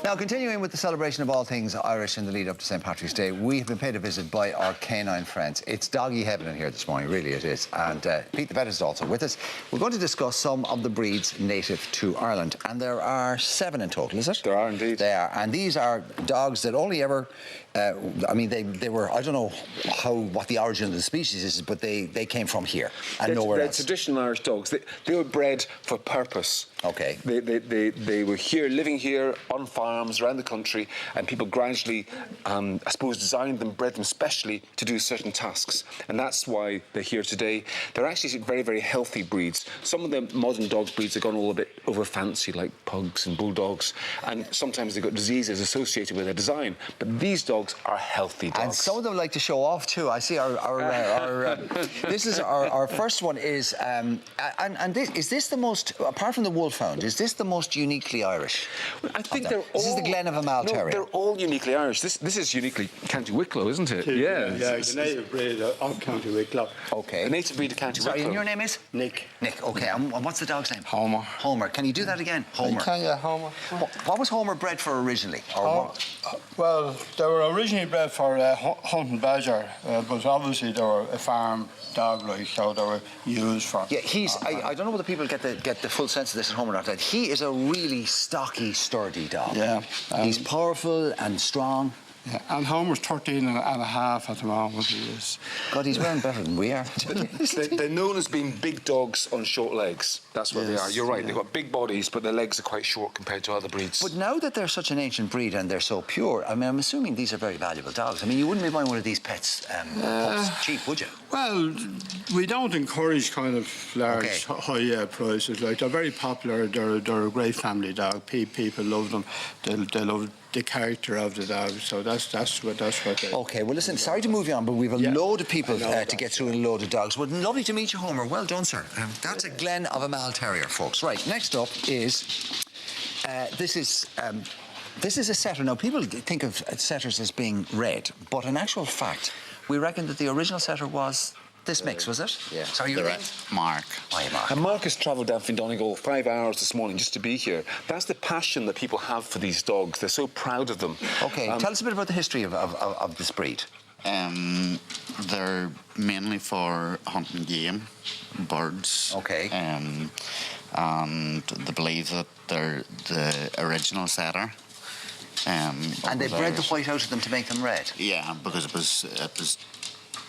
Now, continuing with the celebration of all things Irish in the lead up to St. Patrick's Day, we have been paid a visit by our canine friends. It's doggy heaven in here this morning, really it is. And Pete the vet is also with us. We're going to discuss some of the breeds native to Ireland. And there are 7 in total, is it? There are indeed. They are. And these are dogs that only ever... I mean, they were... I don't know what the origin of the species is, but they came from here and nowhere else. They're traditional Irish dogs. They were bred for purpose. OK. They were here, living here on farms around the country, and people gradually, I suppose, designed them, bred them specially to do certain tasks. And that's why they're here today. They're actually very, very healthy breeds. Some of the modern dog breeds have gone all a bit over fancy, like pugs and bulldogs, and sometimes they've got diseases associated with their design. But these dogs are healthy dogs. And some of them like to show off too. I see this is our first one is is this the most, apart from the wolfhound, is this the most uniquely Irish? I think they're all... This is the Glen of Imaal terrier. They're all uniquely Irish. This is uniquely County Wicklow, isn't it? Yeah, the native breed of County Wicklow. Okay. The native breed of County Wicklow. And your name is? Nick. Nick, okay. And what's the dog's name? Homer. Homer. Can you do that again? Homer. Can you, Homer? What was Homer bred for originally? Well, they were originally bred for hunting badger, but obviously they were a farm dog, like, so they were used for... Yeah, I don't know whether people get the full sense of this at home or not. That he is a really stocky, sturdy dog. Yeah. He's powerful and strong. Yeah, and Homer's 13 and a half at the moment, he is. God, he's wearing better than we are. They're known as being big dogs on short legs. That's what they are. You're right. Yeah. They've got big bodies, but their legs are quite short compared to other breeds. But now that they're such an ancient breed and they're so pure, I mean, I'm assuming these are very valuable dogs. I mean, you wouldn't be buying one of these pets pups cheap, would you? Well, we don't encourage kind of large, high prices. Like, they're very popular. They're a great family dog. People love them. They love the character of the dog, so that's what they... OK, well, listen, sorry to move you on, but we've a load of people to get through and a load of dogs. Well, lovely to meet you, Homer. Well done, sir. That's a Glen of Imaal terrier, folks. Right, next up is... this is a setter. Now, people think of setters as being red, but in actual fact, we reckon that the original setter was... this mix, was it? Yeah. Sorry, you name? Mark. Oh, yeah, Mark. And Mark has travelled down from Donegal 5 hours this morning just to be here. That's the passion that people have for these dogs. They're so proud of them. OK, tell us a bit about the history of this breed. They're mainly for hunting game, birds. OK. And they believe that they're the original setter. And they bred the white out of them to make them red? Yeah, because it was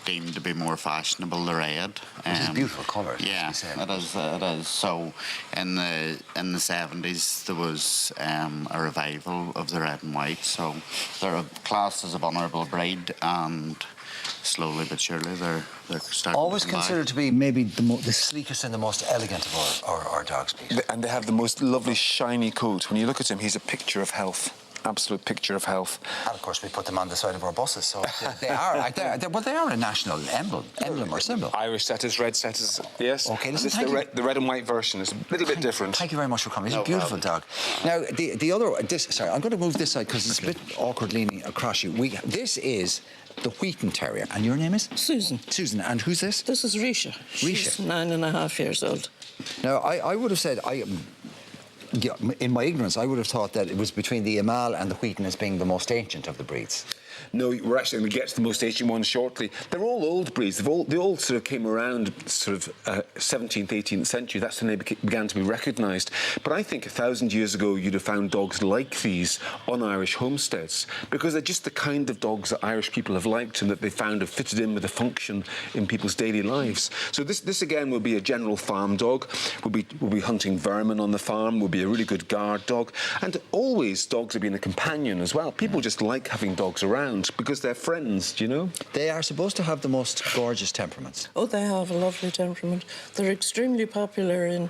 deemed to be more fashionable, the red. Which is a beautiful colour. Yeah, it is. So in the 70s there was a revival of the red and white. So they're classed as a vulnerable breed, and slowly but surely they're starting. Always considered to be maybe the sleekest and the most elegant of our dogs, Pete. And they have the most lovely shiny coat. When you look at him, he's a picture of health. Absolute picture of health. And of course we put them on the side of our buses, so they are a national emblem or symbol. Irish setters, red setters, yes. Okay, listen, the red and white version is a little bit different. Thank you very much for coming. It's a beautiful dog. Now the other sorry, I'm going to move this side because it's a bit awkward leaning across you. This is the Wheaten terrier, and your name is Susan. Susan, and who's this? This is Risha. She's 9.5 years old. Now I would have said in my ignorance, I would have thought that it was between the Imaal and the Wheaten as being the most ancient of the breeds. No, we're actually going to get to the most ancient ones shortly. They're all old breeds. They all sort of came around sort of 17th, 18th century. That's when they began to be recognised. But I think 1,000 years ago, you'd have found dogs like these on Irish homesteads, because they're just the kind of dogs that Irish people have liked and that they found have fitted in with a function in people's daily lives. So this again will be a general farm dog. We'll be hunting vermin on the farm. Will be a really good guard dog. And always dogs have been a companion as well. People just like having dogs around because they're friends, do you know? They are supposed to have the most gorgeous temperaments. Oh, they have a lovely temperament. They're extremely popular in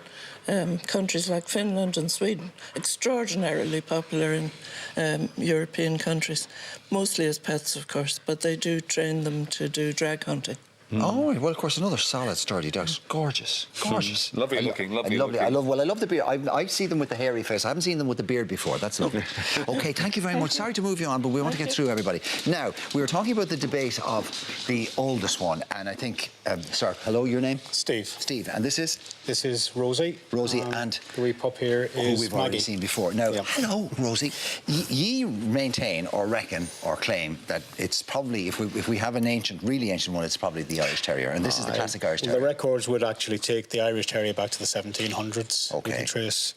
countries like Finland and Sweden. Extraordinarily popular in European countries. Mostly as pets, of course, but they do train them to do drag hunting. Oh, well, of course, another solid, sturdy dog. It's gorgeous. Gorgeous. Lovely looking, lovely looking. I love the beard. I see them with the hairy face. I haven't seen them with the beard before. That's lovely. Okay, thank you very much. Sorry to move you on, but we want to get through everybody. Now, we were talking about the debate of the oldest one, and I think, sir, hello, your name? Steve. Steve, and this is? This is Rosie. Rosie, and the wee pup here who is we've already Maggie. seen before. Now, hello, Rosie. Ye maintain or reckon or claim that it's probably, if we have an ancient, really ancient one, it's probably the Irish Terrier, and this is the classic Irish Terrier. The records would actually take the Irish Terrier back to the 1700s. Okay. We can trace.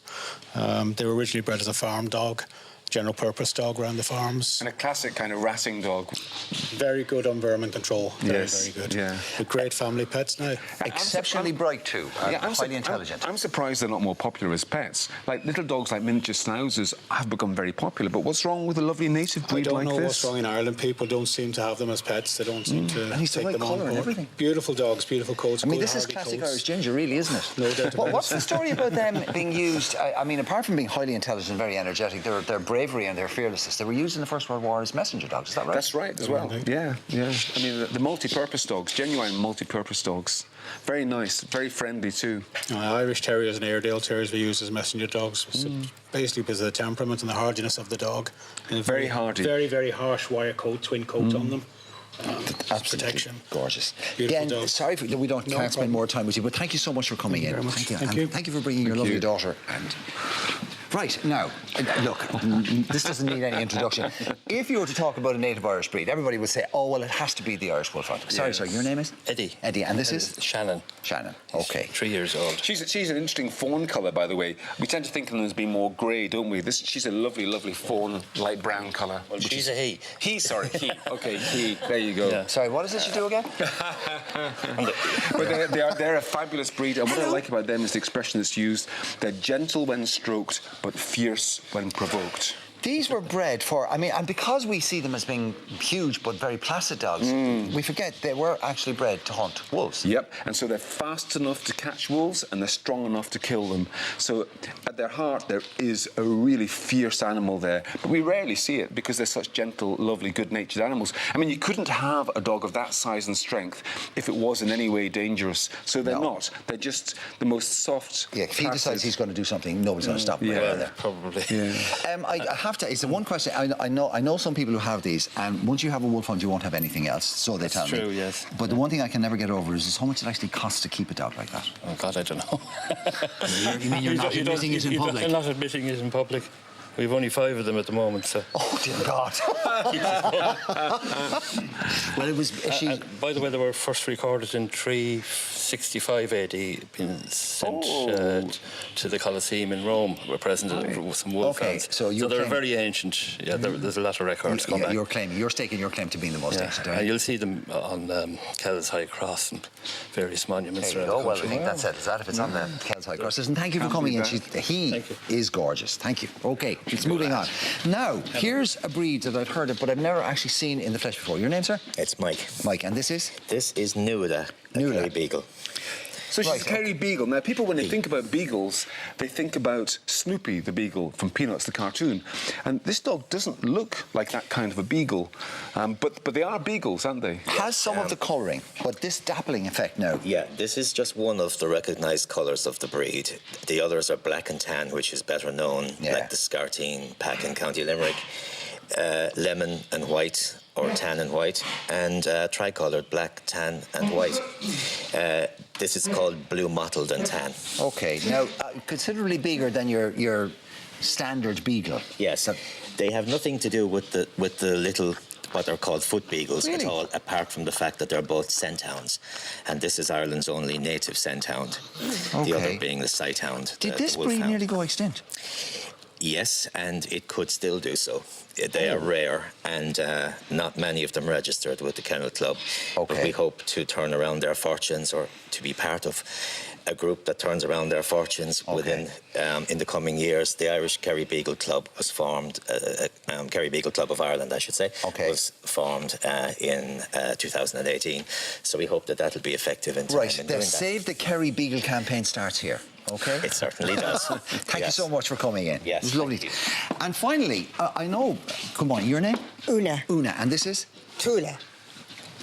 They were originally bred as a farm dog, general purpose dog around the farms. And a classic kind of ratting dog. Very good on vermin control. Very, very good. Yeah. With great family pets now. Exceptionally bright too. Highly intelligent. I'm surprised they're not more popular as pets. Like little dogs like miniature schnauzers have become very popular. But what's wrong with a lovely native breed like this? I don't know what's wrong in Ireland. People don't seem to have them as pets. They don't seem to And he's the take right them on colour and board. everything. Beautiful dogs, beautiful coats. I mean, good this is hardy classic coats. Irish ginger, really, isn't it? No doubt about it. What's the story about them being used? I mean, apart from being highly intelligent and very energetic, their bravery and their fearlessness, they were used in the First World War as messenger dogs. Is that right? That's right as well. Yeah, yeah. I mean, the multi-purpose dogs, genuine multi-purpose dogs. Very nice, very friendly too. Irish Terriers and Airedale Terriers we use as messenger dogs. So basically because of the temperament and the hardiness of the dog. And Very hardy. Very, very harsh wire coat, twin coat on them. Absolutely Protection. gorgeous. Beautiful Again, dog. sorry that we can't spend problem. more time with you, but thank you so much for coming in. very much. Thank you. Thank And you. thank you for bringing your lovely daughter. And right now, look, this doesn't need any introduction. If you were to talk about a native Irish breed, everybody would say, "Oh, well, it has to be the Irish Wolfhound." Sorry, sir. Your name is Eddie. Eddie, and this is Shannon. Shannon. Okay. 3 years old. She's an interesting fawn colour, by the way. We tend to think of them as being more grey, don't we? She's a lovely, lovely fawn, light brown colour. Well, she's a he. He, sorry, he. Okay, he. There you go. Yeah. Sorry, what is it you do again? But they're a fabulous breed, and what I like about them is the expression that's used. They're gentle when stroked, but fierce when provoked. These were bred for, I mean, and because we see them as being huge but very placid dogs, we forget they were actually bred to hunt wolves. Yep, and so they're fast enough to catch wolves and they're strong enough to kill them. So at their heart there is a really fierce animal there, but we rarely see it because they're such gentle, lovely, good-natured animals. I mean, you couldn't have a dog of that size and strength if it was in any way dangerous. So they're not. They're just the most soft. Yeah, if he decides he's going to do something, nobody's going to stop him. Yeah. Right around there. Probably. Yeah. I have to. It's the one question. I know some people who have these, and once you have a wolfhound, you won't have anything else. So they tell me. True, yes. But the one thing I can never get over is how much it actually costs to keep a dog like that. Oh, God, I don't know. You mean you're not admitting it in public? I'm not admitting it in public. We've only 5 of them at the moment, so... Oh, dear God. Well, it was... by the way, they were first recorded in 365 AD, being sent to the Colosseum in Rome, were present with some wolfhounds. So they're very ancient. Yeah, there's a lot of records coming back. You're staking your claim to being the most ancient. And you'll see them on Kells High Cross and various monuments around the well, I country. think that settles that if it's on the Kells High Cross. And thank you for coming in. He is gorgeous. Thank you. Okay, it's moving on. Now, here's a breed that I've heard of, but I've never actually seen in the flesh before. Your name, sir? It's Mike. Mike, and this is? This is Nuala, a Kerry beagle. So she's a Kerry beagle. Now, people, when they think about beagles, they think about Snoopy the beagle from Peanuts the cartoon. And this dog doesn't look like that kind of a beagle. But they are beagles, aren't they? Has some of the colouring, but this dappling effect now. Yeah, this is just one of the recognised colours of the breed. The others are black and tan, which is better known, like the Scartine pack in County Limerick, lemon and white, or tan and white, and tricoloured black, tan and white. This is called blue mottled and tan. Okay, now considerably bigger than your standard beagle. Yes, they have nothing to do with the little what are called foot beagles at all, apart from the fact that they're both scent hounds, and this is Ireland's only native scent hound. The other being the sight hound. Did this breed nearly go extinct? Yes, and it could still do so. They are rare, and not many of them registered with the Kennel Club. But we hope to turn around their fortunes, or to be part of a group that turns around their fortunes within in the coming years. The Irish Kerry Beagle Club was formed, Kerry Beagle Club of Ireland, I should say, was formed in 2018. So we hope that that'll be effective in time. Right, the Save the Kerry Beagle campaign starts here. Okay. It certainly does. Thank you so much for coming in. Yes. It was lovely. And finally, I know, come on, your name? Una. Una, and this is? Tula.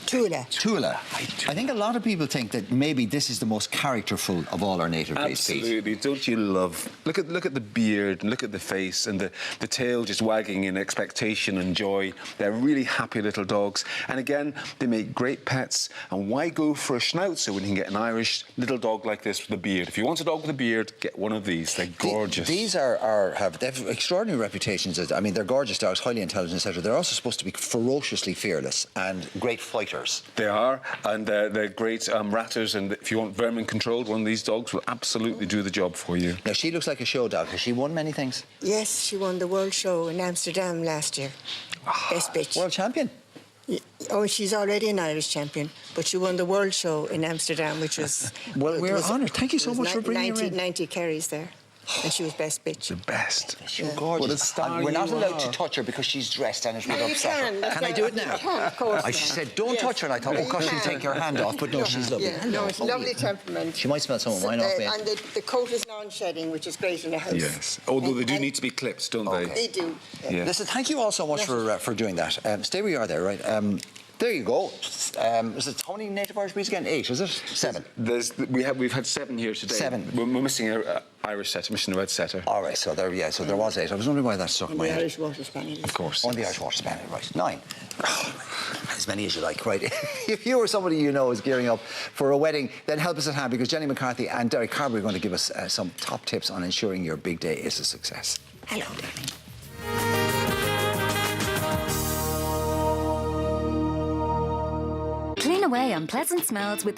Tula. Tula. I think a lot of people think that maybe this is the most characterful of all our native breeds. Absolutely. Don't you love... Look at the beard, and look at the face, and the tail just wagging in expectation and joy. They're really happy little dogs. And again, they make great pets. And why go for a Schnauzer when you can get an Irish little dog like this with a beard? If you want a dog with a beard, get one of these. They're gorgeous. These they have extraordinary reputations. I mean, they're gorgeous dogs, highly intelligent, etc. They're also supposed to be ferociously fearless and great fighters. They are, and they're great ratters. And if you want vermin controlled, one of these dogs will absolutely do the job for you. Now, she looks like a show dog. Has she won many things? Yes, she won the World Show in Amsterdam last year. Best bitch. World champion? Oh, she's already an Irish champion, but she won the World Show in Amsterdam, which was... Well, we're honoured. Thank you so much for bringing her in. 90 Kerrys there. And she was best bitch. The best. She's gorgeous. What a star We're not you allowed are. to touch her because she's dressed and it would upset her. Can I You do it now? can, of course. She said, don't touch her. And I thought, oh, gosh, she'll take your hand off. But no, she's lovely. Yeah, no, it's lovely temperament. She might smell some of mine off me. And the coat is non-shedding, which is great in a house. Yes. Although they do need to be clipped, don't they? They do. Yeah. Listen, thank you all so much for doing that. Stay where you are there, right? There you go. Is it how many native Irish breeds again? 8, is it? 7. We've had 7 here today. 7. We're missing an Irish setter, missing a red setter. All right, so there was 8. I was wondering why that stuck in my The head. Irish Water Spaniel. Of course. On the Irish Water Spaniel, right. 9. As many as you like, right? If you or somebody you know is gearing up for a wedding, then help us at hand, because Jenny McCarthy and Derek Carberry are going to give us some top tips on ensuring your big day is a success. Hello, darling. Clean away unpleasant smells with